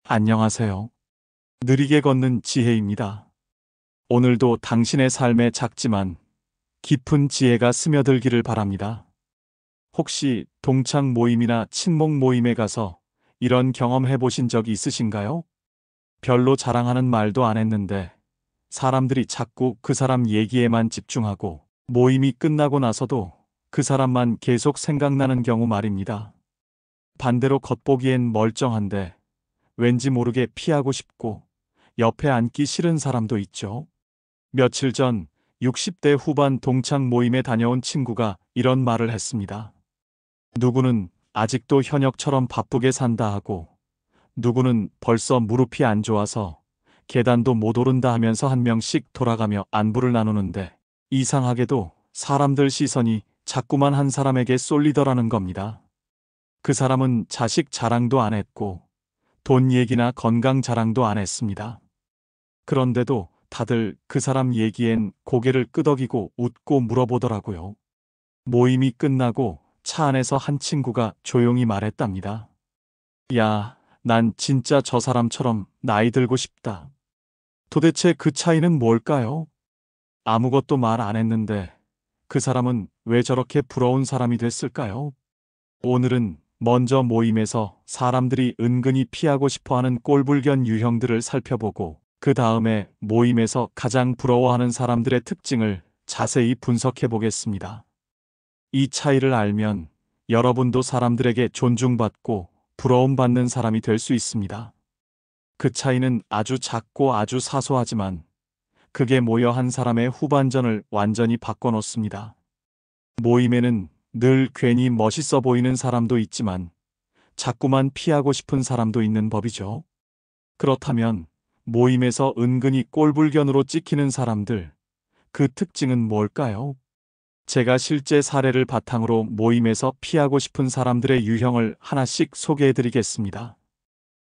안녕하세요. 느리게 걷는 지혜입니다. 오늘도 당신의 삶에 작지만 깊은 지혜가 스며들기를 바랍니다. 혹시 동창 모임이나 친목 모임에 가서 이런 경험 해보신 적 있으신가요? 별로 자랑하는 말도 안 했는데 사람들이 자꾸 그 사람 얘기에만 집중하고 모임이 끝나고 나서도 그 사람만 계속 생각나는 경우 말입니다. 반대로 겉보기엔 멀쩡한데 왠지 모르게 피하고 싶고 옆에 앉기 싫은 사람도 있죠. 며칠 전 60대 후반 동창 모임에 다녀온 친구가 이런 말을 했습니다. 누구는 아직도 현역처럼 바쁘게 산다 하고, 누구는 벌써 무릎이 안 좋아서 계단도 못 오른다 하면서 한 명씩 돌아가며 안부를 나누는데, 이상하게도 사람들 시선이 자꾸만 한 사람에게 쏠리더라는 겁니다. 그 사람은 자식 자랑도 안 했고 돈 얘기나 건강 자랑도 안 했습니다. 그런데도 다들 그 사람 얘기엔 고개를 끄덕이고 웃고 물어보더라고요. 모임이 끝나고 차 안에서 한 친구가 조용히 말했답니다. 야, 난 진짜 저 사람처럼 나이 들고 싶다. 도대체 그 차이는 뭘까요? 아무것도 말 안 했는데 그 사람은 왜 저렇게 부러운 사람이 됐을까요? 오늘은 먼저 모임에서 사람들이 은근히 피하고 싶어하는 꼴불견 유형들을 살펴보고, 그 다음에 모임에서 가장 부러워하는 사람들의 특징을 자세히 분석해 보겠습니다. 이 차이를 알면 여러분도 사람들에게 존중받고 부러움받는 사람이 될 수 있습니다. 그 차이는 아주 작고 아주 사소하지만 그게 모여 한 사람의 후반전을 완전히 바꿔놓습니다. 모임에는 늘 괜히 멋있어 보이는 사람도 있지만 자꾸만 피하고 싶은 사람도 있는 법이죠. 그렇다면 모임에서 은근히 꼴불견으로 찍히는 사람들, 그 특징은 뭘까요? 제가 실제 사례를 바탕으로 모임에서 피하고 싶은 사람들의 유형을 하나씩 소개해 드리겠습니다.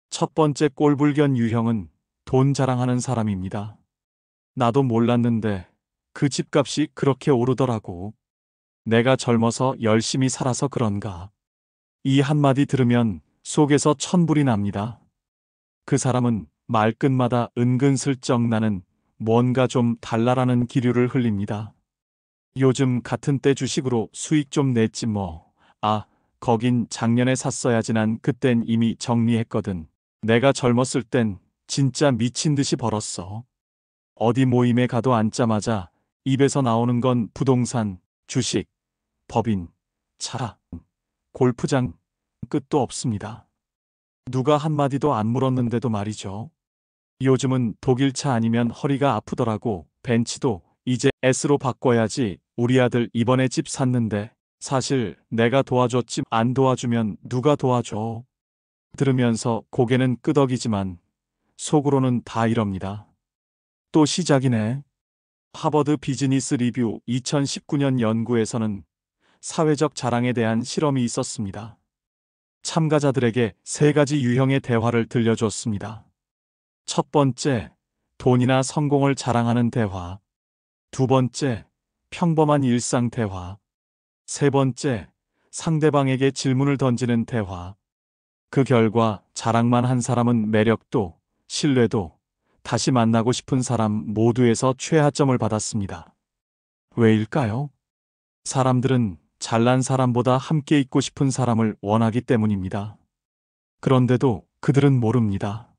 첫 번째 꼴불견 유형은 돈 자랑하는 사람입니다. 나도 몰랐는데 그 집값이 그렇게 오르더라고. 내가 젊어서 열심히 살아서 그런가. 이 한마디 들으면 속에서 천불이 납니다. 그 사람은 말끝마다 은근슬쩍 나는 뭔가 좀 달라라는 기류를 흘립니다. 요즘 같은 때 주식으로 수익 좀 냈지 뭐. 아, 거긴 작년에 샀어야지, 난 그땐 이미 정리했거든. 내가 젊었을 땐 진짜 미친 듯이 벌었어. 어디 모임에 가도 앉자마자 입에서 나오는 건 부동산, 주식, 법인, 차, 골프장, 끝도 없습니다. 누가 한마디도 안 물었는데도 말이죠. 요즘은 독일차 아니면 허리가 아프더라고. 벤츠도 이제 S로 바꿔야지. 우리 아들 이번에 집 샀는데 사실 내가 도와줬지, 안 도와주면 누가 도와줘. 들으면서 고개는 끄덕이지만 속으로는 다 이럽니다. 또 시작이네. 하버드 비즈니스 리뷰 2019년 연구에서는 사회적 자랑에 대한 실험이 있었습니다. 참가자들에게 세 가지 유형의 대화를 들려줬습니다. 첫 번째, 돈이나 성공을 자랑하는 대화. 두 번째, 평범한 일상 대화. 세 번째, 상대방에게 질문을 던지는 대화. 그 결과 자랑만 한 사람은 매력도, 신뢰도, 다시 만나고 싶은 사람 모두에서 최하점을 받았습니다. 왜일까요? 사람들은 잘난 사람보다 함께 있고 싶은 사람을 원하기 때문입니다. 그런데도 그들은 모릅니다.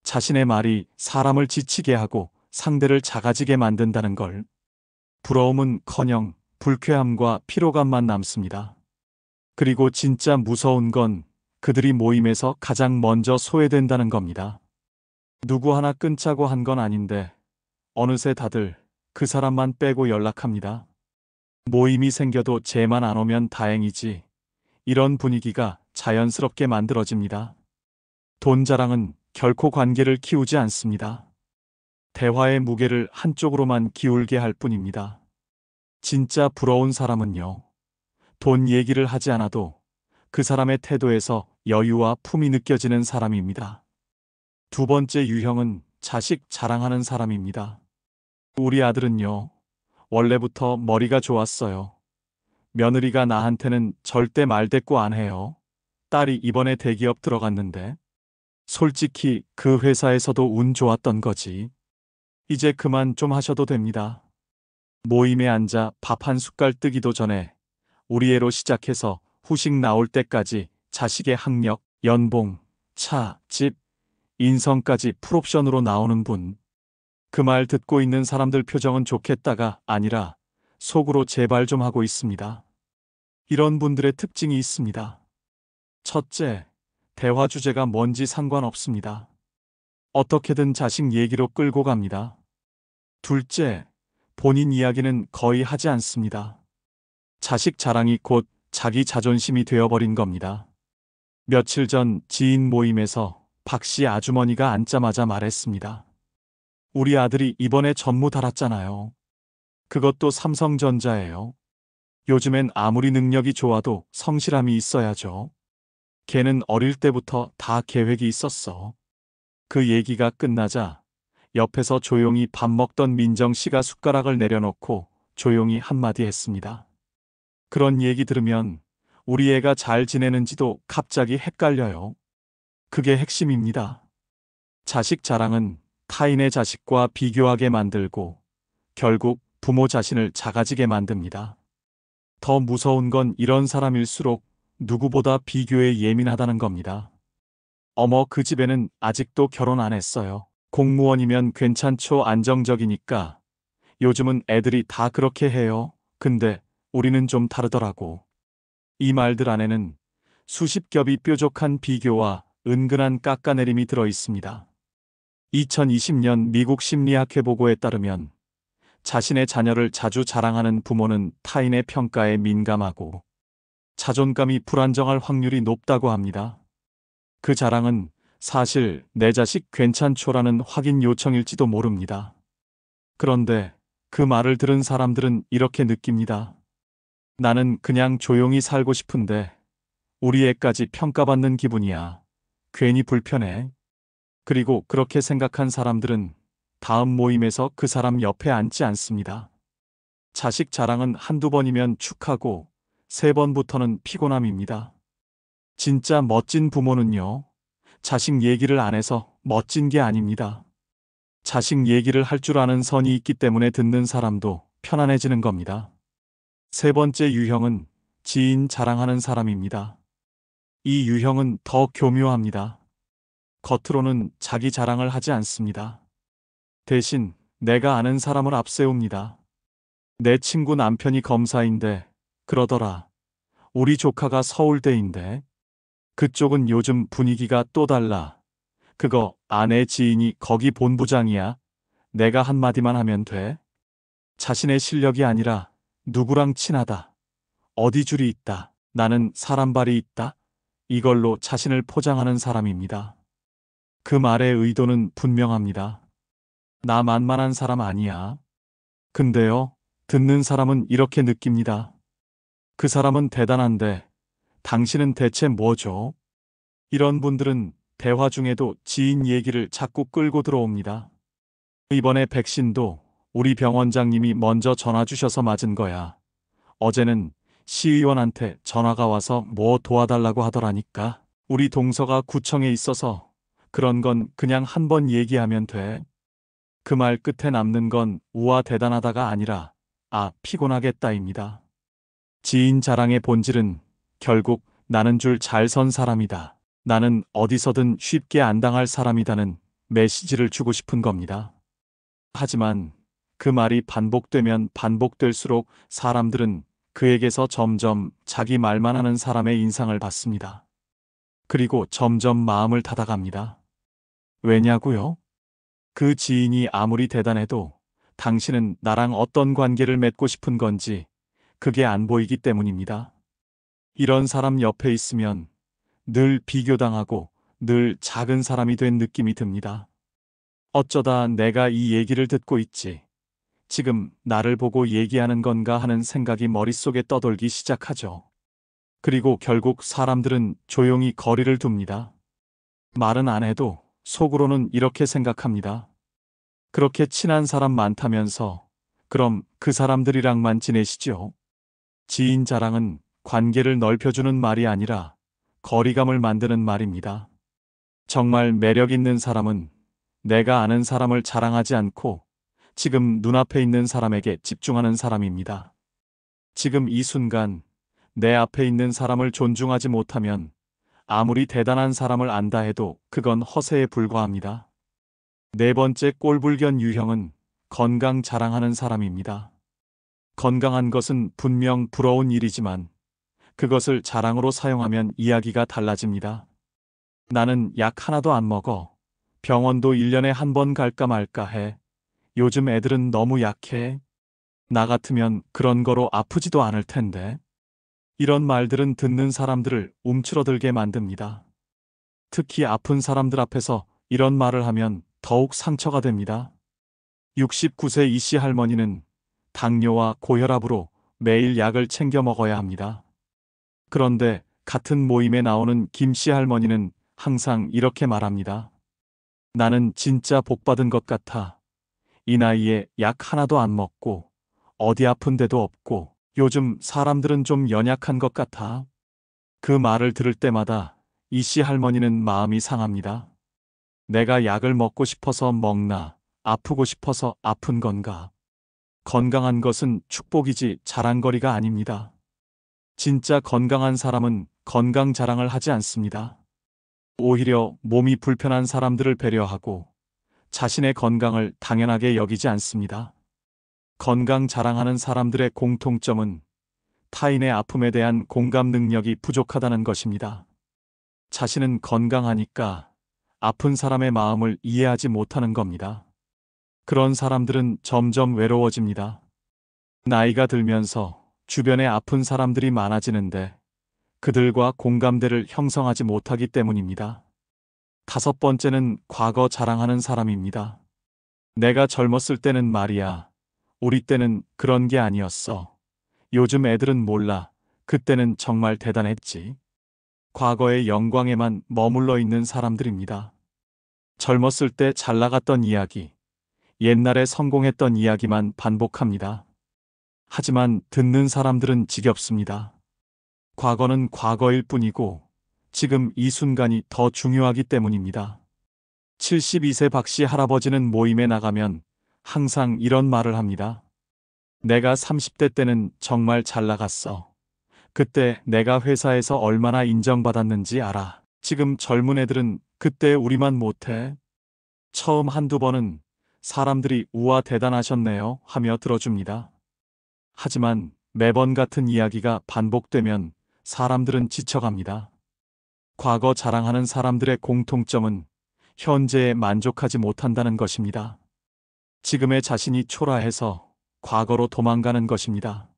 자신의 말이 사람을 지치게 하고 상대를 작아지게 만든다는 걸. 부러움은커녕 불쾌함과 피로감만 남습니다. 그리고 진짜 무서운 건 그들이 모임에서 가장 먼저 소외된다는 겁니다. 누구 하나 끊자고 한 건 아닌데 어느새 다들 그 사람만 빼고 연락합니다. 모임이 생겨도 쟤만 안 오면 다행이지. 이런 분위기가 자연스럽게 만들어집니다. 돈 자랑은 결코 관계를 키우지 않습니다. 대화의 무게를 한쪽으로만 기울게 할 뿐입니다. 진짜 부러운 사람은요, 돈 얘기를 하지 않아도 그 사람의 태도에서 여유와 품이 느껴지는 사람입니다. 두 번째 유형은 자식 자랑하는 사람입니다. 우리 아들은요, 원래부터 머리가 좋았어요. 며느리가 나한테는 절대 말대꾸 안 해요. 딸이 이번에 대기업 들어갔는데 솔직히 그 회사에서도 운 좋았던 거지. 이제 그만 좀 하셔도 됩니다. 모임에 앉아 밥 한 숟갈 뜨기도 전에 우리 애로 시작해서 후식 나올 때까지 자식의 학력, 연봉, 차, 집, 인성까지 풀옵션으로 나오는 분. 그 말 듣고 있는 사람들 표정은 좋겠다가 아니라 속으로 제발 좀 하고 있습니다. 이런 분들의 특징이 있습니다. 첫째, 대화 주제가 뭔지 상관없습니다. 어떻게든 자식 얘기로 끌고 갑니다. 둘째, 본인 이야기는 거의 하지 않습니다. 자식 자랑이 곧 자기 자존심이 되어버린 겁니다. 며칠 전 지인 모임에서 박 씨 아주머니가 앉자마자 말했습니다. 우리 아들이 이번에 전무 달았잖아요. 그것도 삼성전자예요. 요즘엔 아무리 능력이 좋아도 성실함이 있어야죠. 걔는 어릴 때부터 다 계획이 있었어. 그 얘기가 끝나자 옆에서 조용히 밥 먹던 민정 씨가 숟가락을 내려놓고 조용히 한마디 했습니다. 그런 얘기 들으면 우리 애가 잘 지내는지도 갑자기 헷갈려요. 그게 핵심입니다. 자식 자랑은 타인의 자식과 비교하게 만들고 결국 부모 자신을 작아지게 만듭니다. 더 무서운 건 이런 사람일수록 누구보다 비교에 예민하다는 겁니다. 어머, 그 집에는 아직도 결혼 안 했어요. 공무원이면 괜찮죠, 안정적이니까. 요즘은 애들이 다 그렇게 해요. 근데 우리는 좀 다르더라고. 이 말들 안에는 수십 겹이 뾰족한 비교와 은근한 깎아내림이 들어 있습니다. 2020년 미국 심리학회 보고에 따르면 자신의 자녀를 자주 자랑하는 부모는 타인의 평가에 민감하고 자존감이 불안정할 확률이 높다고 합니다. 그 자랑은 사실 내 자식 괜찮죠라는 확인 요청일지도 모릅니다. 그런데 그 말을 들은 사람들은 이렇게 느낍니다. 나는 그냥 조용히 살고 싶은데 우리 애까지 평가받는 기분이야. 괜히 불편해. 그리고 그렇게 생각한 사람들은 다음 모임에서 그 사람 옆에 앉지 않습니다. 자식 자랑은 한두 번이면 축하고 세 번부터는 피곤함입니다. 진짜 멋진 부모는요, 자식 얘기를 안 해서 멋진 게 아닙니다. 자식 얘기를 할 줄 아는 선이 있기 때문에 듣는 사람도 편안해지는 겁니다. 세 번째 유형은 지인 자랑하는 사람입니다. 이 유형은 더 교묘합니다. 겉으로는 자기 자랑을 하지 않습니다. 대신 내가 아는 사람을 앞세웁니다. 내 친구 남편이 검사인데 그러더라. 우리 조카가 서울대인데 그쪽은 요즘 분위기가 또 달라. 그거 아내 지인이 거기 본부장이야. 내가 한마디만 하면 돼. 자신의 실력이 아니라 누구랑 친하다. 어디 줄이 있다. 나는 사람발이 있다. 이걸로 자신을 포장하는 사람입니다. 그 말의 의도는 분명합니다. 나 만만한 사람 아니야. 근데요, 듣는 사람은 이렇게 느낍니다. 그 사람은 대단한데 당신은 대체 뭐죠? 이런 분들은 대화 중에도 지인 얘기를 자꾸 끌고 들어옵니다. 이번에 백신도 우리 병원장님이 먼저 전화 주셔서 맞은 거야. 어제는 시의원한테 전화가 와서 뭐 도와달라고 하더라니까. 우리 동서가 구청에 있어서 그런 건 그냥 한 번 얘기하면 돼. 그 말 끝에 남는 건 우와 대단하다가 아니라 아 피곤하겠다입니다. 지인 자랑의 본질은 결국 나는 줄 잘 선 사람이다. 나는 어디서든 쉽게 안 당할 사람이다는 메시지를 주고 싶은 겁니다. 하지만 그 말이 반복되면 반복될수록 사람들은 그에게서 점점 자기 말만 하는 사람의 인상을 받습니다. 그리고 점점 마음을 닫아갑니다. 왜냐고요? 그 지인이 아무리 대단해도 당신은 나랑 어떤 관계를 맺고 싶은 건지 그게 안 보이기 때문입니다. 이런 사람 옆에 있으면 늘 비교당하고 늘 작은 사람이 된 느낌이 듭니다. 어쩌다 내가 이 얘기를 듣고 있지. 지금 나를 보고 얘기하는 건가 하는 생각이 머릿속에 떠돌기 시작하죠. 그리고 결국 사람들은 조용히 거리를 둡니다. 말은 안 해도 속으로는 이렇게 생각합니다. 그렇게 친한 사람 많다면서 그럼 그 사람들이랑만 지내시죠? 지인 자랑은 관계를 넓혀주는 말이 아니라 거리감을 만드는 말입니다. 정말 매력 있는 사람은 내가 아는 사람을 자랑하지 않고 지금 눈앞에 있는 사람에게 집중하는 사람입니다. 지금 이 순간 내 앞에 있는 사람을 존중하지 못하면 아무리 대단한 사람을 안다 해도 그건 허세에 불과합니다. 네 번째 꼴불견 유형은 건강 자랑하는 사람입니다. 건강한 것은 분명 부러운 일이지만 그것을 자랑으로 사용하면 이야기가 달라집니다. 나는 약 하나도 안 먹어. 병원도 1년에 한 번 갈까 말까 해. 요즘 애들은 너무 약해. 나 같으면 그런 거로 아프지도 않을 텐데. 이런 말들은 듣는 사람들을 움츠러들게 만듭니다. 특히 아픈 사람들 앞에서 이런 말을 하면 더욱 상처가 됩니다. 69세 이씨 할머니는 당뇨와 고혈압으로 매일 약을 챙겨 먹어야 합니다. 그런데 같은 모임에 나오는 김씨 할머니는 항상 이렇게 말합니다. 나는 진짜 복받은 것 같아. 이 나이에 약 하나도 안 먹고 어디 아픈 데도 없고 요즘 사람들은 좀 연약한 것 같아. 그 말을 들을 때마다 이씨 할머니는 마음이 상합니다. 내가 약을 먹고 싶어서 먹나, 아프고 싶어서 아픈 건가. 건강한 것은 축복이지 자랑거리가 아닙니다. 진짜 건강한 사람은 건강 자랑을 하지 않습니다. 오히려 몸이 불편한 사람들을 배려하고 자신의 건강을 당연하게 여기지 않습니다. 건강 자랑하는 사람들의 공통점은 타인의 아픔에 대한 공감 능력이 부족하다는 것입니다. 자신은 건강하니까 아픈 사람의 마음을 이해하지 못하는 겁니다. 그런 사람들은 점점 외로워집니다. 나이가 들면서 주변에 아픈 사람들이 많아지는데 그들과 공감대를 형성하지 못하기 때문입니다. 다섯 번째는 과거 자랑하는 사람입니다. 내가 젊었을 때는 말이야. 우리 때는 그런 게 아니었어. 요즘 애들은 몰라. 그때는 정말 대단했지. 과거의 영광에만 머물러 있는 사람들입니다. 젊었을 때 잘 나갔던 이야기, 옛날에 성공했던 이야기만 반복합니다. 하지만 듣는 사람들은 지겹습니다. 과거는 과거일 뿐이고 지금 이 순간이 더 중요하기 때문입니다. 72세 박씨 할아버지는 모임에 나가면 항상 이런 말을 합니다. 내가 30대 때는 정말 잘 나갔어. 그때 내가 회사에서 얼마나 인정받았는지 알아. 지금 젊은 애들은 그때 우리만 못해. 처음 한두 번은 사람들이 우와 대단하셨네요 하며 들어줍니다. 하지만 매번 같은 이야기가 반복되면 사람들은 지쳐갑니다. 과거 자랑하는 사람들의 공통점은 현재에 만족하지 못한다는 것입니다. 지금의 자신이 초라해서 과거로 도망가는 것입니다.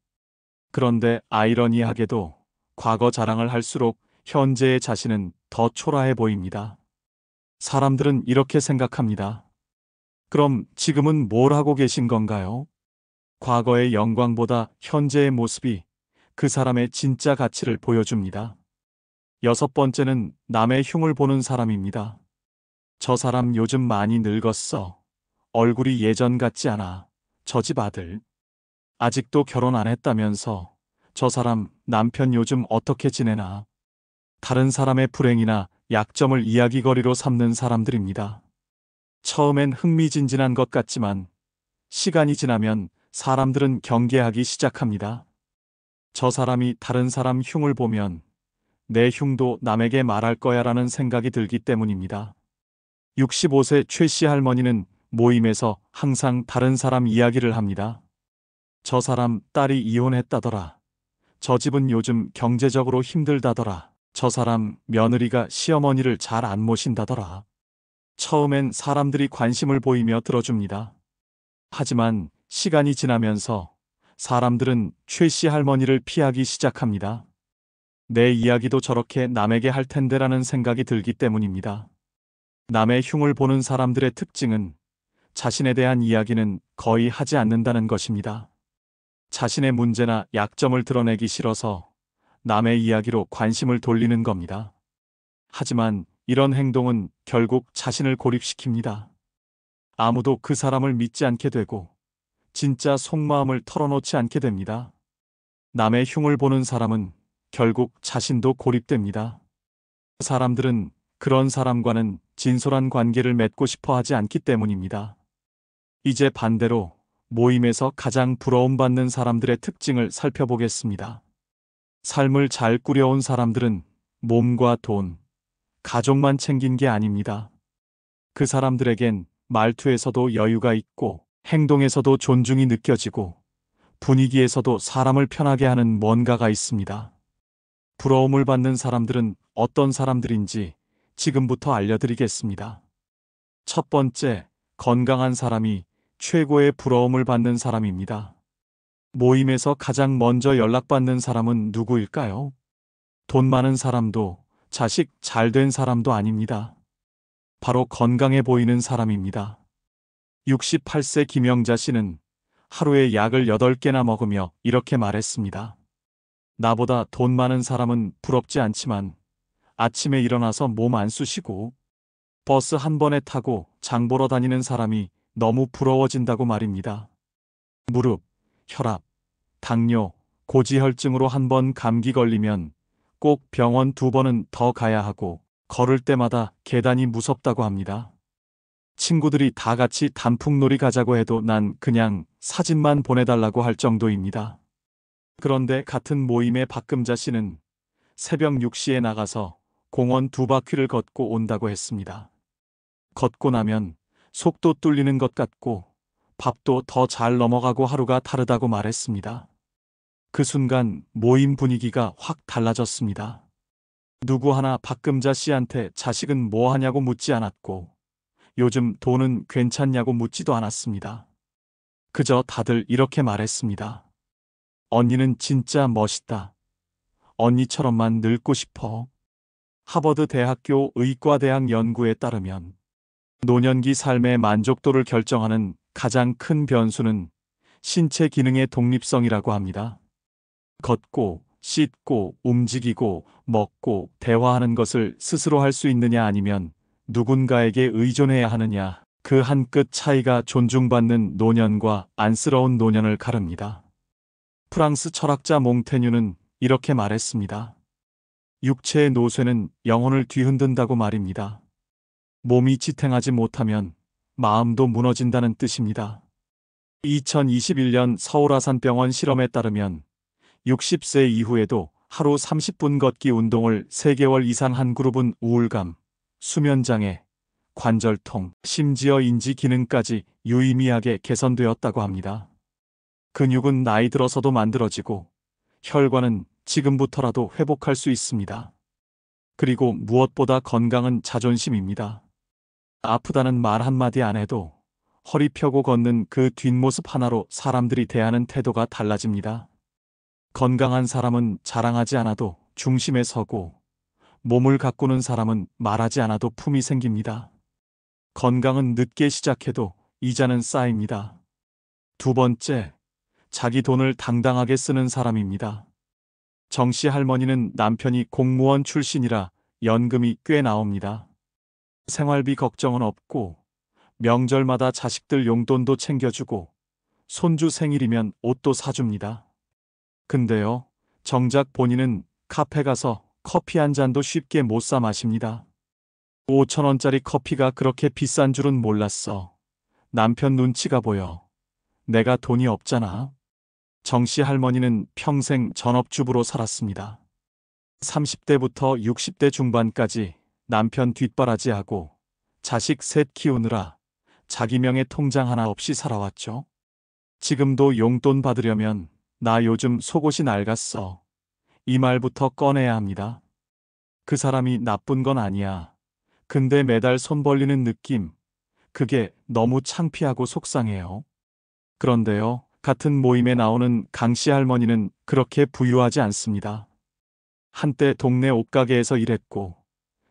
그런데 아이러니하게도 과거 자랑을 할수록 현재의 자신은 더 초라해 보입니다. 사람들은 이렇게 생각합니다. 그럼 지금은 뭘 하고 계신 건가요? 과거의 영광보다 현재의 모습이 그 사람의 진짜 가치를 보여줍니다. 여섯 번째는 남의 흉을 보는 사람입니다. 저 사람 요즘 많이 늙었어. 얼굴이 예전 같지 않아. 저 집 아들. 아직도 결혼 안 했다면서. 저 사람 남편 요즘 어떻게 지내나. 다른 사람의 불행이나 약점을 이야기거리로 삼는 사람들입니다. 처음엔 흥미진진한 것 같지만 시간이 지나면 사람들은 경계하기 시작합니다. 저 사람이 다른 사람 흉을 보면 내 흉도 남에게 말할 거야 라는 생각이 들기 때문입니다. 65세 최씨 할머니는 모임에서 항상 다른 사람 이야기를 합니다. 저 사람 딸이 이혼했다더라. 저 집은 요즘 경제적으로 힘들다더라. 저 사람 며느리가 시어머니를 잘 안 모신다더라. 처음엔 사람들이 관심을 보이며 들어줍니다. 하지만 시간이 지나면서 사람들은 최씨 할머니를 피하기 시작합니다. 내 이야기도 저렇게 남에게 할 텐데라는 생각이 들기 때문입니다. 남의 흉을 보는 사람들의 특징은 자신에 대한 이야기는 거의 하지 않는다는 것입니다. 자신의 문제나 약점을 드러내기 싫어서 남의 이야기로 관심을 돌리는 겁니다. 하지만 이런 행동은 결국 자신을 고립시킵니다. 아무도 그 사람을 믿지 않게 되고 진짜 속마음을 털어놓지 않게 됩니다. 남의 흉을 보는 사람은 결국 자신도 고립됩니다. 사람들은 그런 사람과는 진솔한 관계를 맺고 싶어 하지 않기 때문입니다. 이제 반대로 모임에서 가장 부러움받는 사람들의 특징을 살펴보겠습니다. 삶을 잘 꾸려온 사람들은 몸과 돈, 가족만 챙긴 게 아닙니다. 그 사람들에겐 말투에서도 여유가 있고 행동에서도 존중이 느껴지고 분위기에서도 사람을 편하게 하는 뭔가가 있습니다. 부러움을 받는 사람들은 어떤 사람들인지 지금부터 알려드리겠습니다. 첫 번째, 건강한 사람이 최고의 부러움을 받는 사람입니다. 모임에서 가장 먼저 연락받는 사람은 누구일까요? 돈 많은 사람도 자식 잘 된 사람도 아닙니다. 바로 건강해 보이는 사람입니다. 68세 김영자 씨는 하루에 약을 8개나 먹으며 이렇게 말했습니다. 나보다 돈 많은 사람은 부럽지 않지만 아침에 일어나서 몸 안 쑤시고 버스 한 번에 타고 장 보러 다니는 사람이 너무 부러워진다고 말입니다. 무릎, 혈압, 당뇨, 고지혈증으로 한 번 감기 걸리면 꼭 병원 2번은 더 가야 하고 걸을 때마다 계단이 무섭다고 합니다. 친구들이 다 같이 단풍놀이 가자고 해도 난 그냥 사진만 보내달라고 할 정도입니다. 그런데 같은 모임의 박금자 씨는 새벽 6시에 나가서 공원 2바퀴를 걷고 온다고 했습니다. 걷고 나면 속도 뚫리는 것 같고 밥도 더 잘 넘어가고 하루가 다르다고 말했습니다. 그 순간 모임 분위기가 확 달라졌습니다. 누구 하나 박금자 씨한테 자식은 뭐 하냐고 묻지 않았고 요즘 돈은 괜찮냐고 묻지도 않았습니다. 그저 다들 이렇게 말했습니다. 언니는 진짜 멋있다. 언니처럼만 늙고 싶어. 하버드 대학교 의과대학 연구에 따르면 노년기 삶의 만족도를 결정하는 가장 큰 변수는 신체 기능의 독립성이라고 합니다. 걷고, 씻고, 움직이고, 먹고, 대화하는 것을 스스로 할 수 있느냐 아니면 누군가에게 의존해야 하느냐, 그 한 끗 차이가 존중받는 노년과 안쓰러운 노년을 가릅니다. 프랑스 철학자 몽테뉴는 이렇게 말했습니다. 육체의 노쇠는 영혼을 뒤흔든다고 말입니다. 몸이 지탱하지 못하면 마음도 무너진다는 뜻입니다. 2021년 서울아산병원 실험에 따르면 60세 이후에도 하루 30분 걷기 운동을 3개월 이상 한 그룹은 우울감, 수면장애, 관절통, 심지어 인지 기능까지 유의미하게 개선되었다고 합니다. 근육은 나이 들어서도 만들어지고 혈관은 지금부터라도 회복할 수 있습니다. 그리고 무엇보다 건강은 자존심입니다. 아프다는 말 한마디 안 해도 허리 펴고 걷는 그 뒷모습 하나로 사람들이 대하는 태도가 달라집니다. 건강한 사람은 자랑하지 않아도 중심에 서고 몸을 가꾸는 사람은 말하지 않아도 품이 생깁니다. 건강은 늦게 시작해도 이자는 쌓입니다. 두 번째, 자기 돈을 당당하게 쓰는 사람입니다. 정씨 할머니는 남편이 공무원 출신이라 연금이 꽤 나옵니다. 생활비 걱정은 없고 명절마다 자식들 용돈도 챙겨주고 손주 생일이면 옷도 사줍니다. 근데요, 정작 본인은 카페 가서 커피 한 잔도 쉽게 못 사 마십니다. 5,000원짜리 커피가 그렇게 비싼 줄은 몰랐어. 남편 눈치가 보여. 내가 돈이 없잖아. 정씨 할머니는 평생 전업주부로 살았습니다. 30대부터 60대 중반까지 남편 뒷바라지하고 자식 셋 키우느라 자기 명의 통장 하나 없이 살아왔죠. 지금도 용돈 받으려면 나 요즘 속옷이 낡았어. 이 말부터 꺼내야 합니다. 그 사람이 나쁜 건 아니야. 근데 매달 손 벌리는 느낌, 그게 너무 창피하고 속상해요. 그런데요, 같은 모임에 나오는 강씨 할머니는 그렇게 부유하지 않습니다. 한때 동네 옷가게에서 일했고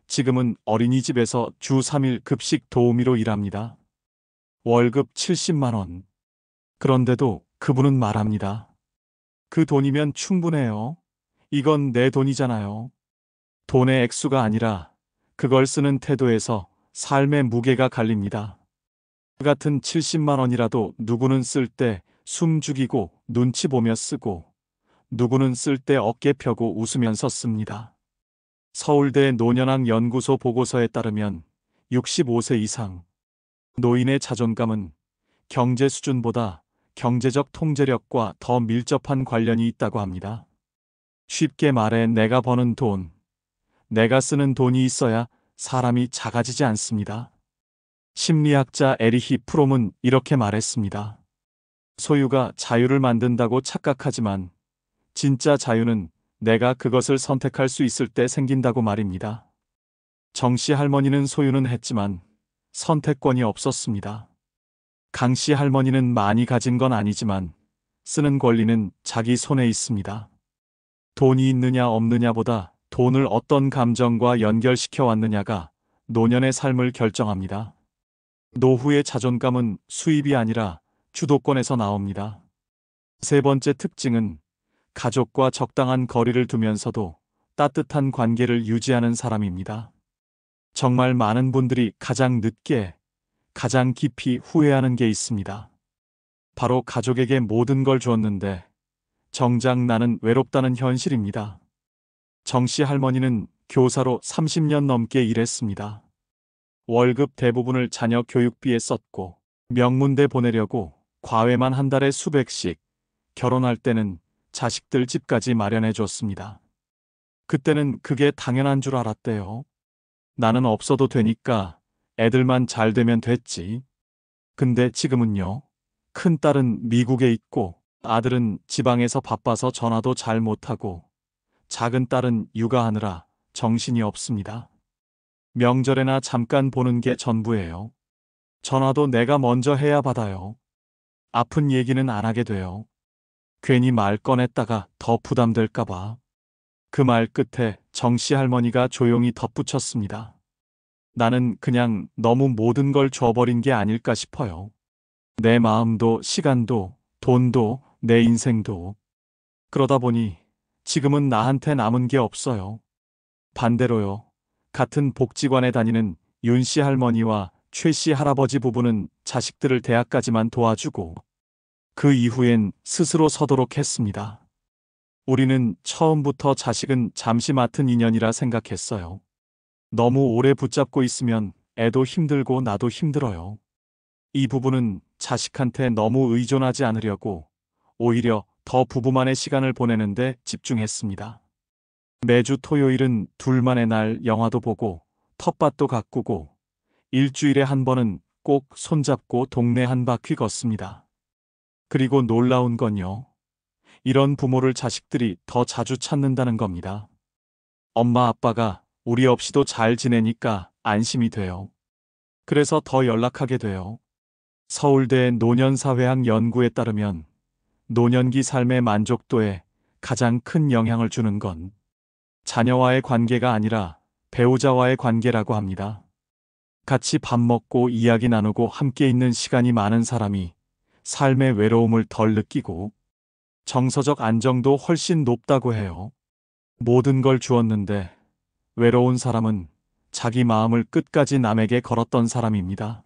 지금은 어린이집에서 주 3일 급식 도우미로 일합니다. 월급 70만 원. 그런데도 그분은 말합니다. 그 돈이면 충분해요. 이건 내 돈이잖아요. 돈의 액수가 아니라 그걸 쓰는 태도에서 삶의 무게가 갈립니다. 그 같은 70만 원이라도 누구는 쓸 때 숨 죽이고 눈치 보며 쓰고 누구는 쓸 때 어깨 펴고 웃으면서 씁니다. 서울대 노년학 연구소 보고서에 따르면 65세 이상 노인의 자존감은 경제 수준보다 경제적 통제력과 더 밀접한 관련이 있다고 합니다. 쉽게 말해 내가 버는 돈, 내가 쓰는 돈이 있어야 사람이 작아지지 않습니다. 심리학자 에리히 프롬은 이렇게 말했습니다. 소유가 자유를 만든다고 착각하지만 진짜 자유는 내가 그것을 선택할 수 있을 때 생긴다고 말입니다. 정씨 할머니는 소유는 했지만 선택권이 없었습니다. 강씨 할머니는 많이 가진 건 아니지만 쓰는 권리는 자기 손에 있습니다. 돈이 있느냐 없느냐보다 돈을 어떤 감정과 연결시켜 왔느냐가 노년의 삶을 결정합니다. 노후의 자존감은 수입이 아니라 주도권에서 나옵니다. 세 번째 특징은 가족과 적당한 거리를 두면서도 따뜻한 관계를 유지하는 사람입니다. 정말 많은 분들이 가장 늦게, 가장 깊이 후회하는 게 있습니다. 바로 가족에게 모든 걸 주었는데 정작 나는 외롭다는 현실입니다. 정씨 할머니는 교사로 30년 넘게 일했습니다. 월급 대부분을 자녀 교육비에 썼고 명문대 보내려고 과외만 한 달에 수백씩, 결혼할 때는 자식들 집까지 마련해 줬습니다. 그때는 그게 당연한 줄 알았대요. 나는 없어도 되니까 애들만 잘 되면 됐지. 근데 지금은요. 큰딸은 미국에 있고 아들은 지방에서 바빠서 전화도 잘 못하고 작은 딸은 육아하느라 정신이 없습니다. 명절에나 잠깐 보는 게 전부예요. 전화도 내가 먼저 해야 받아요. 아픈 얘기는 안 하게 돼요. 괜히 말 꺼냈다가 더 부담될까봐. 그 말 끝에 정씨 할머니가 조용히 덧붙였습니다. 나는 그냥 너무 모든 걸 줘버린 게 아닐까 싶어요. 내 마음도 시간도 돈도 내 인생도. 그러다 보니 지금은 나한테 남은 게 없어요. 반대로요. 같은 복지관에 다니는 윤 씨 할머니와 최 씨 할아버지 부부는 자식들을 대학까지만 도와주고 그 이후엔 스스로 서도록 했습니다. 우리는 처음부터 자식은 잠시 맡은 인연이라 생각했어요. 너무 오래 붙잡고 있으면 애도 힘들고 나도 힘들어요. 이 부부는 자식한테 너무 의존하지 않으려고 오히려 더 부부만의 시간을 보내는데 집중했습니다. 매주 토요일은 둘만의 날 영화도 보고 텃밭도 가꾸고 일주일에 한 번은 꼭 손잡고 동네 한 바퀴 걷습니다. 그리고 놀라운 건요. 이런 부모를 자식들이 더 자주 찾는다는 겁니다. 엄마 아빠가 우리 없이도 잘 지내니까 안심이 돼요. 그래서 더 연락하게 돼요. 서울대 노년사회학 연구에 따르면 노년기 삶의 만족도에 가장 큰 영향을 주는 건 자녀와의 관계가 아니라 배우자와의 관계라고 합니다. 같이 밥 먹고 이야기 나누고 함께 있는 시간이 많은 사람이 삶의 외로움을 덜 느끼고 정서적 안정도 훨씬 높다고 해요. 모든 걸 주었는데 외로운 사람은 자기 마음을 끝까지 남에게 걸었던 사람입니다.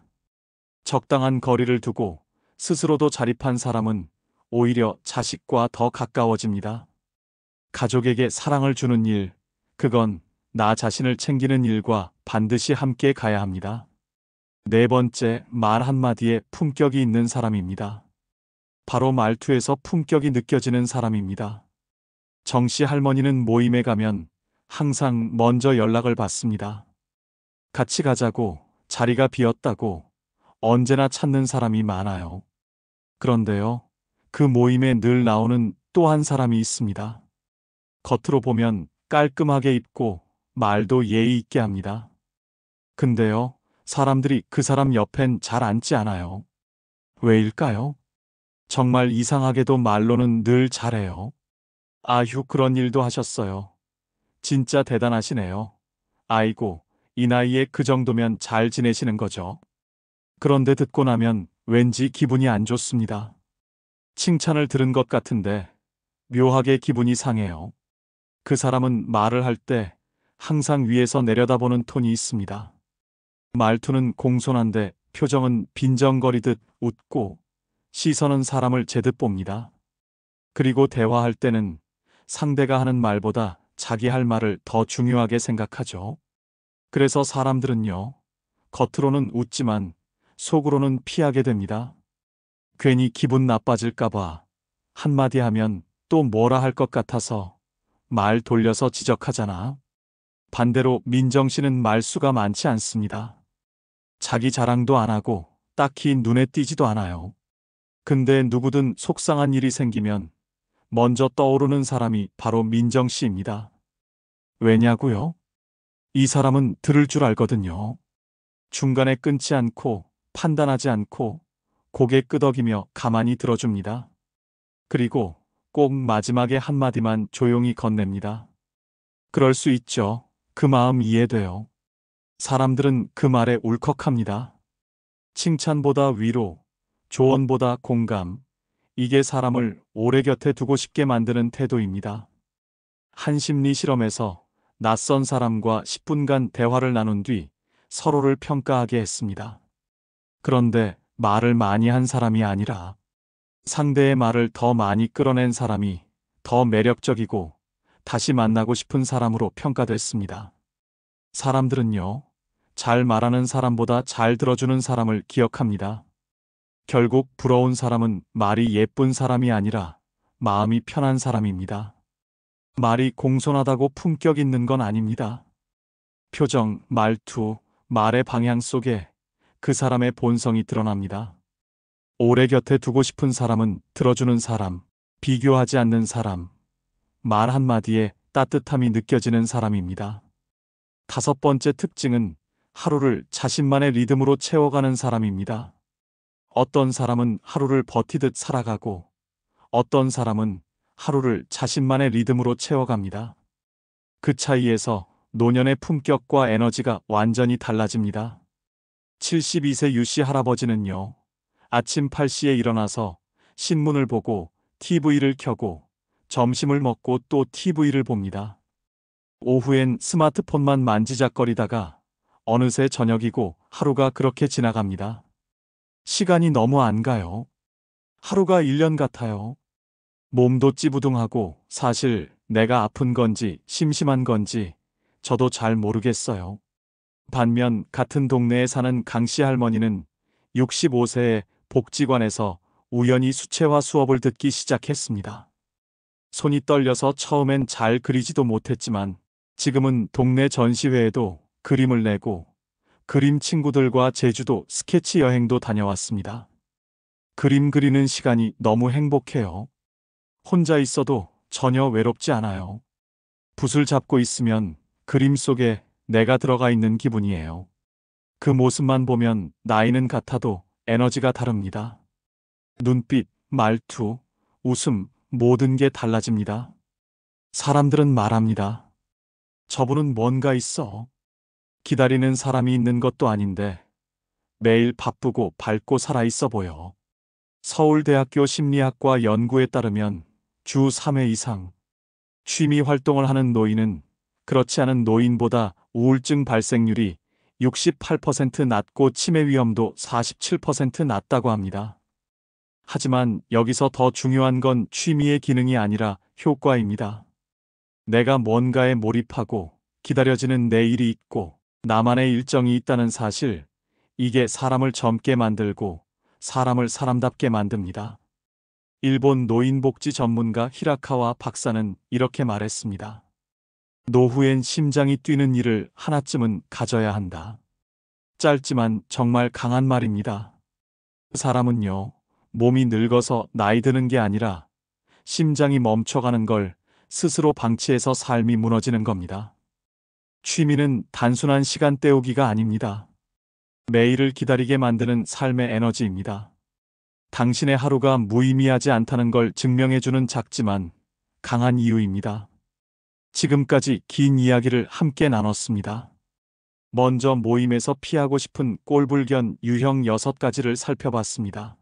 적당한 거리를 두고 스스로도 자립한 사람은 오히려 자식과 더 가까워집니다. 가족에게 사랑을 주는 일, 그건 나 자신을 챙기는 일과 반드시 함께 가야 합니다. 네 번째, 말 한마디에 품격이 있는 사람입니다. 바로 말투에서 품격이 느껴지는 사람입니다. 정씨 할머니는 모임에 가면 항상 먼저 연락을 받습니다. 같이 가자고, 자리가 비었다고 언제나 찾는 사람이 많아요. 그런데요, 그 모임에 늘 나오는 또 한 사람이 있습니다. 겉으로 보면 깔끔하게 입고 말도 예의 있게 합니다. 근데요, 사람들이 그 사람 옆엔 잘 앉지 않아요. 왜일까요? 정말 이상하게도 말로는 늘 잘해요. 아휴, 그런 일도 하셨어요. 진짜 대단하시네요. 아이고, 이 나이에 그 정도면 잘 지내시는 거죠. 그런데 듣고 나면 왠지 기분이 안 좋습니다. 칭찬을 들은 것 같은데 묘하게 기분이 상해요. 그 사람은 말을 할 때 항상 위에서 내려다보는 톤이 있습니다. 말투는 공손한데 표정은 빈정거리듯 웃고 시선은 사람을 제듯 봅니다. 그리고 대화할 때는 상대가 하는 말보다 자기 할 말을 더 중요하게 생각하죠. 그래서 사람들은요, 겉으로는 웃지만 속으로는 피하게 됩니다. 괜히 기분 나빠질까봐 한마디 하면 또 뭐라 할 것 같아서 말 돌려서 지적하잖아. 반대로 민정 씨는 말수가 많지 않습니다. 자기 자랑도 안 하고 딱히 눈에 띄지도 않아요. 근데 누구든 속상한 일이 생기면 먼저 떠오르는 사람이 바로 민정 씨입니다. 왜냐고요? 이 사람은 들을 줄 알거든요. 중간에 끊지 않고 판단하지 않고 고개 끄덕이며 가만히 들어줍니다. 그리고 꼭 마지막에 한마디만 조용히 건넵니다. 그럴 수 있죠. 그 마음 이해돼요. 사람들은 그 말에 울컥합니다. 칭찬보다 위로, 조언보다 공감. 이게 사람을 오래 곁에 두고 싶게 만드는 태도입니다. 한 심리 실험에서 낯선 사람과 10분간 대화를 나눈 뒤 서로를 평가하게 했습니다. 그런데 말을 많이 한 사람이 아니라 상대의 말을 더 많이 끌어낸 사람이 더 매력적이고 다시 만나고 싶은 사람으로 평가됐습니다. 사람들은요, 잘 말하는 사람보다 잘 들어주는 사람을 기억합니다. 결국 부러운 사람은 말이 예쁜 사람이 아니라 마음이 편한 사람입니다. 말이 공손하다고 품격 있는 건 아닙니다. 표정, 말투, 말의 방향 속에 그 사람의 본성이 드러납니다. 오래 곁에 두고 싶은 사람은 들어주는 사람, 비교하지 않는 사람, 말 한마디에 따뜻함이 느껴지는 사람입니다. 다섯 번째 특징은 하루를 자신만의 리듬으로 채워가는 사람입니다. 어떤 사람은 하루를 버티듯 살아가고 어떤 사람은 하루를 자신만의 리듬으로 채워갑니다. 그 차이에서 노년의 품격과 에너지가 완전히 달라집니다. 72세 유씨 할아버지는요, 아침 8시에 일어나서 신문을 보고 TV를 켜고 점심을 먹고 또 TV를 봅니다. 오후엔 스마트폰만 만지작거리다가 어느새 저녁이고 하루가 그렇게 지나갑니다. 시간이 너무 안 가요. 하루가 1년 같아요. 몸도 찌부둥하고 사실 내가 아픈 건지 심심한 건지 저도 잘 모르겠어요. 반면 같은 동네에 사는 강씨 할머니는 65세에 복지관에서 우연히 수채화 수업을 듣기 시작했습니다. 손이 떨려서 처음엔 잘 그리지도 못했지만 지금은 동네 전시회에도 그림을 내고 그림 친구들과 제주도 스케치 여행도 다녀왔습니다. 그림 그리는 시간이 너무 행복해요. 혼자 있어도 전혀 외롭지 않아요. 붓을 잡고 있으면 그림 속에 내가 들어가 있는 기분이에요. 그 모습만 보면 나이는 같아도 에너지가 다릅니다. 눈빛, 말투, 웃음, 모든 게 달라집니다. 사람들은 말합니다. 저분은 뭔가 있어. 기다리는 사람이 있는 것도 아닌데 매일 바쁘고 밝고 살아있어 보여. 서울대학교 심리학과 연구에 따르면 주 3회 이상 취미 활동을 하는 노인은 그렇지 않은 노인보다 우울증 발생률이 68% 낮고 치매 위험도 47% 낮다고 합니다. 하지만 여기서 더 중요한 건 취미의 기능이 아니라 효과입니다. 내가 뭔가에 몰입하고 기다려지는 내일이 있고 나만의 일정이 있다는 사실, 이게 사람을 젊게 만들고 사람을 사람답게 만듭니다. 일본 노인복지 전문가 히라카와 박사는 이렇게 말했습니다. 노후엔 심장이 뛰는 일을 하나쯤은 가져야 한다. 짧지만 정말 강한 말입니다. 사람은요, 몸이 늙어서 나이 드는 게 아니라 심장이 멈춰가는 걸 스스로 방치해서 삶이 무너지는 겁니다. 취미는 단순한 시간 때우기가 아닙니다. 매일을 기다리게 만드는 삶의 에너지입니다. 당신의 하루가 무의미하지 않다는 걸 증명해주는 작지만 강한 이유입니다. 지금까지 긴 이야기를 함께 나눴습니다. 먼저 모임에서 피하고 싶은 꼴불견 유형 6가지를 살펴봤습니다.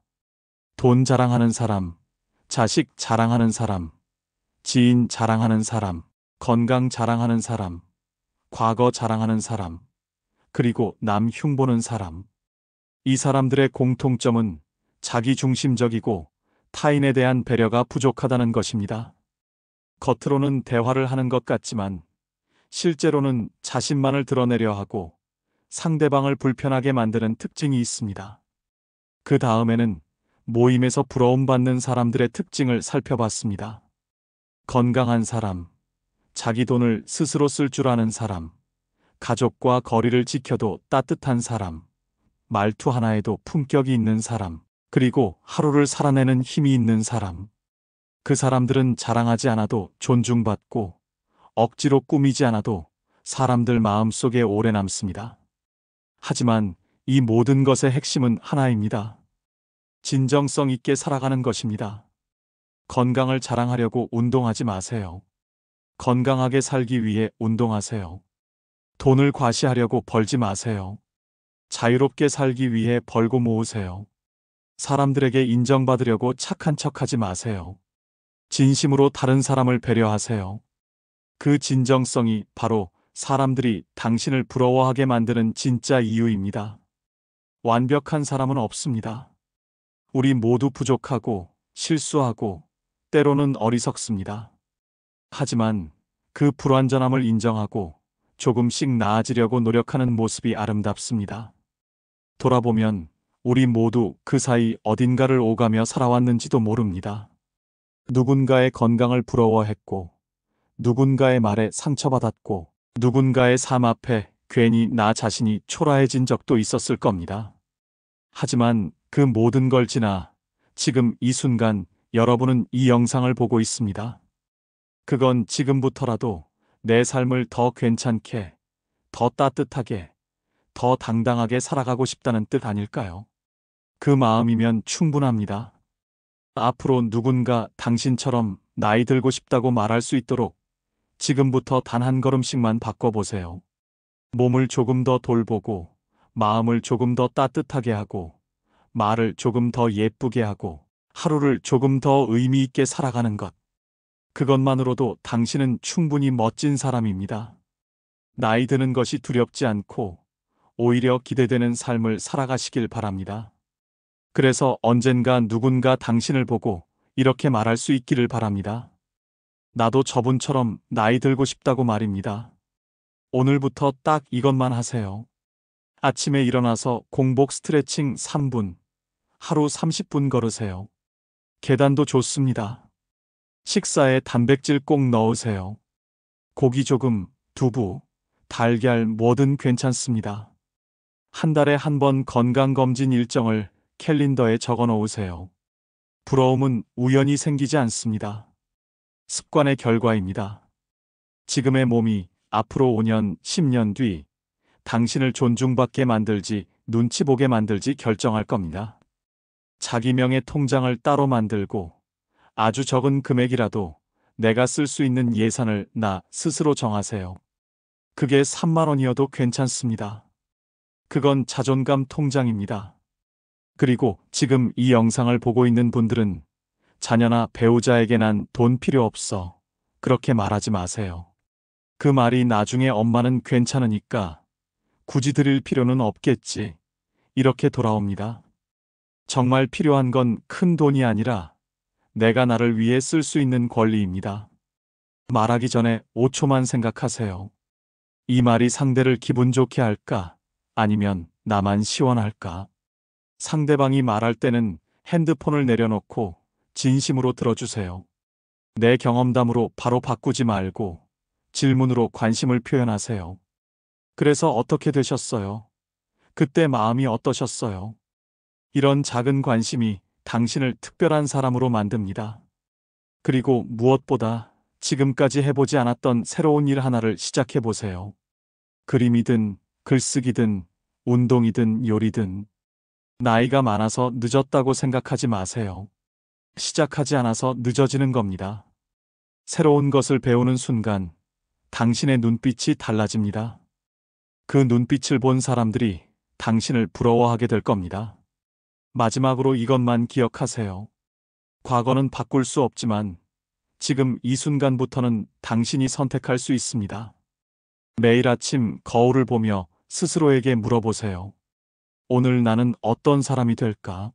돈 자랑하는 사람, 자식 자랑하는 사람, 지인 자랑하는 사람, 건강 자랑하는 사람, 과거 자랑하는 사람, 그리고 남 흉보는 사람. 이 사람들의 공통점은 자기중심적이고 타인에 대한 배려가 부족하다는 것입니다. 겉으로는 대화를 하는 것 같지만 실제로는 자신만을 드러내려 하고 상대방을 불편하게 만드는 특징이 있습니다. 그 다음에는 모임에서 부러움받는 사람들의 특징을 살펴봤습니다. 건강한 사람, 자기 돈을 스스로 쓸 줄 아는 사람, 가족과 거리를 지켜도 따뜻한 사람, 말투 하나에도 품격이 있는 사람, 그리고 하루를 살아내는 힘이 있는 사람. 그 사람들은 자랑하지 않아도 존중받고 억지로 꾸미지 않아도 사람들 마음속에 오래 남습니다. 하지만 이 모든 것의 핵심은 하나입니다. 진정성 있게 살아가는 것입니다. 건강을 자랑하려고 운동하지 마세요. 건강하게 살기 위해 운동하세요. 돈을 과시하려고 벌지 마세요. 자유롭게 살기 위해 벌고 모으세요. 사람들에게 인정받으려고 착한 척하지 마세요. 진심으로 다른 사람을 배려하세요. 그 진정성이 바로 사람들이 당신을 부러워하게 만드는 진짜 이유입니다. 완벽한 사람은 없습니다. 우리 모두 부족하고 실수하고 때로는 어리석습니다. 하지만 그 불완전함을 인정하고 조금씩 나아지려고 노력하는 모습이 아름답습니다. 돌아보면 우리 모두 그 사이 어딘가를 오가며 살아왔는지도 모릅니다. 누군가의 건강을 부러워했고, 누군가의 말에 상처받았고, 누군가의 삶 앞에 괜히 나 자신이 초라해진 적도 있었을 겁니다. 하지만 그 모든 걸 지나 지금 이 순간 여러분은 이 영상을 보고 있습니다. 그건 지금부터라도 내 삶을 더 괜찮게, 더 따뜻하게, 더 당당하게 살아가고 싶다는 뜻 아닐까요? 그 마음이면 충분합니다. 앞으로 누군가 당신처럼 나이 들고 싶다고 말할 수 있도록 지금부터 단 한 걸음씩만 바꿔보세요. 몸을 조금 더 돌보고, 마음을 조금 더 따뜻하게 하고, 말을 조금 더 예쁘게 하고, 하루를 조금 더 의미 있게 살아가는 것. 그것만으로도 당신은 충분히 멋진 사람입니다. 나이 드는 것이 두렵지 않고 오히려 기대되는 삶을 살아가시길 바랍니다. 그래서 언젠가 누군가 당신을 보고 이렇게 말할 수 있기를 바랍니다. 나도 저분처럼 나이 들고 싶다고 말입니다. 오늘부터 딱 이것만 하세요. 아침에 일어나서 공복 스트레칭 3분, 하루 30분 걸으세요. 계단도 좋습니다. 식사에 단백질 꼭 넣으세요. 고기 조금, 두부, 달걀 뭐든 괜찮습니다. 한 달에 한 번 건강검진 일정을 캘린더에 적어 놓으세요. 부러움은 우연히 생기지 않습니다. 습관의 결과입니다. 지금의 몸이 앞으로 5년, 10년 뒤 당신을 존중받게 만들지 눈치 보게 만들지 결정할 겁니다. 자기 명의 통장을 따로 만들고 아주 적은 금액이라도 내가 쓸 수 있는 예산을 나 스스로 정하세요. 그게 3만 원이어도 괜찮습니다. 그건 자존감 통장입니다. 그리고 지금 이 영상을 보고 있는 분들은 자녀나 배우자에게 난 돈 필요 없어. 그렇게 말하지 마세요. 그 말이 나중에 엄마는 괜찮으니까 굳이 드릴 필요는 없겠지. 이렇게 돌아옵니다. 정말 필요한 건 큰 돈이 아니라 내가 나를 위해 쓸 수 있는 권리입니다. 말하기 전에 5초만 생각하세요. 이 말이 상대를 기분 좋게 할까? 아니면 나만 시원할까? 상대방이 말할 때는 핸드폰을 내려놓고 진심으로 들어주세요. 내 경험담으로 바로 바꾸지 말고 질문으로 관심을 표현하세요. 그래서 어떻게 되셨어요? 그때 마음이 어떠셨어요? 이런 작은 관심이 당신을 특별한 사람으로 만듭니다. 그리고 무엇보다 지금까지 해보지 않았던 새로운 일 하나를 시작해 보세요. 그림이든 글쓰기든 운동이든 요리든 나이가 많아서 늦었다고 생각하지 마세요. 시작하지 않아서 늦어지는 겁니다. 새로운 것을 배우는 순간 당신의 눈빛이 달라집니다. 그 눈빛을 본 사람들이 당신을 부러워하게 될 겁니다. 마지막으로 이것만 기억하세요. 과거는 바꿀 수 없지만 지금 이 순간부터는 당신이 선택할 수 있습니다. 매일 아침 거울을 보며 스스로에게 물어보세요. 오늘 나는 어떤 사람이 될까?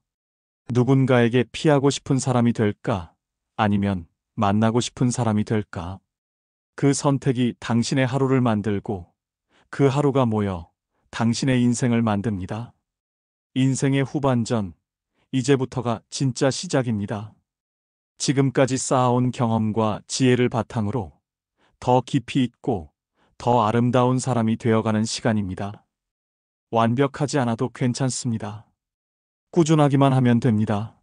누군가에게 피하고 싶은 사람이 될까? 아니면 만나고 싶은 사람이 될까? 그 선택이 당신의 하루를 만들고 그 하루가 모여 당신의 인생을 만듭니다. 인생의 후반전, 이제부터가 진짜 시작입니다. 지금까지 쌓아온 경험과 지혜를 바탕으로 더 깊이 있고 더 아름다운 사람이 되어가는 시간입니다. 완벽하지 않아도 괜찮습니다. 꾸준하기만 하면 됩니다.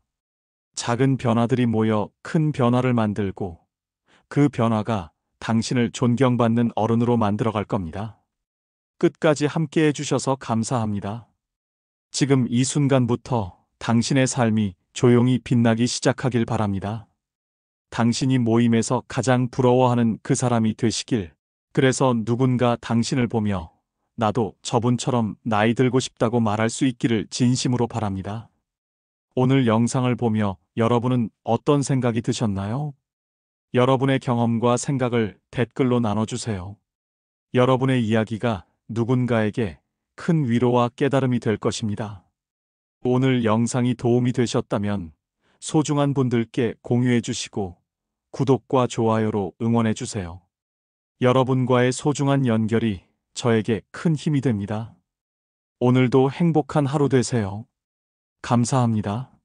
작은 변화들이 모여 큰 변화를 만들고 그 변화가 당신을 존경받는 어른으로 만들어갈 겁니다. 끝까지 함께 해주셔서 감사합니다. 지금 이 순간부터 당신의 삶이 조용히 빛나기 시작하길 바랍니다. 당신이 모임에서 가장 부러워하는 그 사람이 되시길. 그래서 누군가 당신을 보며 나도 저분처럼 나이 들고 싶다고 말할 수 있기를 진심으로 바랍니다. 오늘 영상을 보며 여러분은 어떤 생각이 드셨나요? 여러분의 경험과 생각을 댓글로 나눠주세요. 여러분의 이야기가 누군가에게 큰 위로와 깨달음이 될 것입니다. 오늘 영상이 도움이 되셨다면 소중한 분들께 공유해 주시고 구독과 좋아요로 응원해 주세요. 여러분과의 소중한 연결이 저에게 큰 힘이 됩니다. 오늘도 행복한 하루 되세요. 감사합니다.